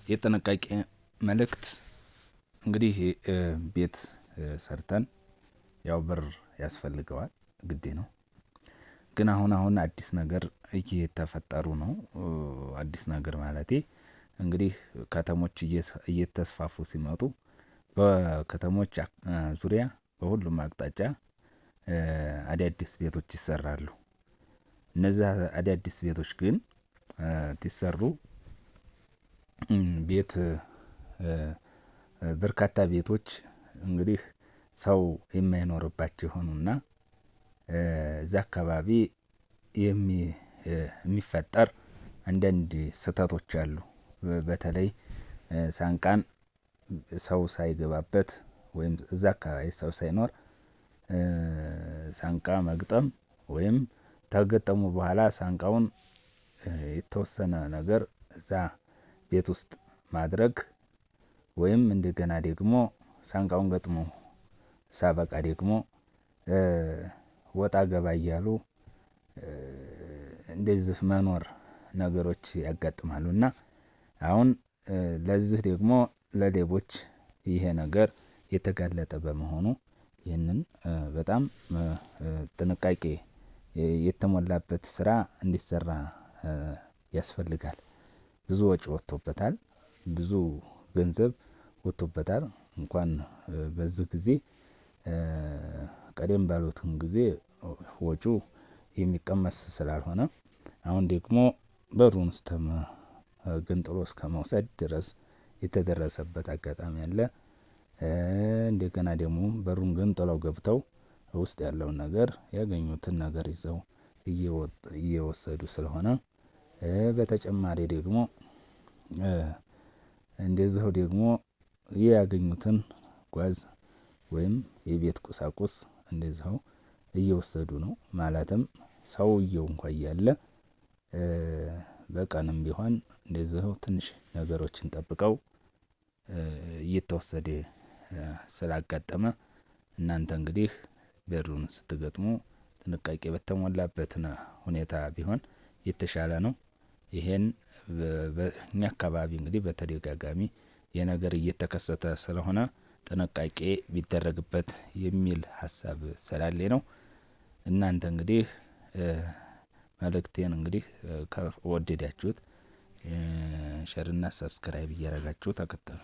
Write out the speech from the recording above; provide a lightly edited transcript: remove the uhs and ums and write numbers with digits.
የጥንቃቄ መልእክት እንግዲህ ቤት ሰርተን ያው በር ያስፈልገዋል ግዴ ነው። ግን አሁን አዲስ ነገር እየተፈጠሩ ነው። አዲስ ነገር ማለቴ እንግዲህ ከተሞች እየተስፋፉ ሲመጡ በከተሞች ዙሪያ በሁሉም አቅጣጫ አዳዲስ ቤቶች ይሰራሉ። እነዛ አዳዲስ ቤቶች ግን ሲሰሩ ቤት በርካታ ቤቶች እንግዲህ ሰው የማይኖርባቸው ይሆኑና እዛ አካባቢ የሚፈጠር አንዳንድ ስህተቶች አሉ። በተለይ ሳንቃን ሰው ሳይገባበት ወይም እዛ አካባቢ ሰው ሳይኖር ሳንቃ መግጠም ወይም ተገጠሙ በኋላ ሳንቃውን የተወሰነ ነገር እዛ ቤት ውስጥ ማድረግ ወይም እንደገና ደግሞ ሳንቃውን ገጥሞ ሳበቃ ደግሞ ወጣ ገባ እያሉ እንደዚህ መኖር ነገሮች ያጋጥማሉና አሁን ለዚህ ደግሞ ለሌቦች ይሄ ነገር የተጋለጠ በመሆኑ ይህንን በጣም ጥንቃቄ የተሞላበት ስራ እንዲሰራ ያስፈልጋል። ብዙ ወጪ ወጥቶበታል። ብዙ ገንዘብ ወጥቶበታል። እንኳን በዚህ ጊዜ ቀደም ባሉትም ጊዜ ወጪው የሚቀመስ ስላልሆነ አሁን ደግሞ በሩን ገንጥሎ እስከመውሰድ ድረስ የተደረሰበት አጋጣሚ አለ። እንደገና ደግሞ በሩን ገንጥለው ገብተው ውስጥ ያለውን ነገር ያገኙትን ነገር ይዘው እየወሰዱ ስለሆነ በተጨማሪ ደግሞ እንደዚሁ ደግሞ ያገኙትን ጓዝ ወይም የቤት ቁሳቁስ እንደዚሁ እየወሰዱ ነው። ማለትም ሰውየው እንኳን እያለ በቀንም ቢሆን እንደዚሁ ትንሽ ነገሮችን ጠብቀው እየተወሰደ ስላጋጠመ እናንተ እንግዲህ በሩን ስትገጥሙ ጥንቃቄ በተሞላበት ሁኔታ ቢሆን የተሻለ ነው። ይሄን በእኛ አካባቢ እንግዲህ በተደጋጋሚ የነገር እየተከሰተ ስለሆነ ጥንቃቄ ቢደረግበት የሚል ሀሳብ ስላለኝ ነው። እናንተ እንግዲህ መልእክቴን እንግዲህ ከወደዳችሁት ሼር እና ሰብስክራይብ እያደረጋችሁ ተከተሉ።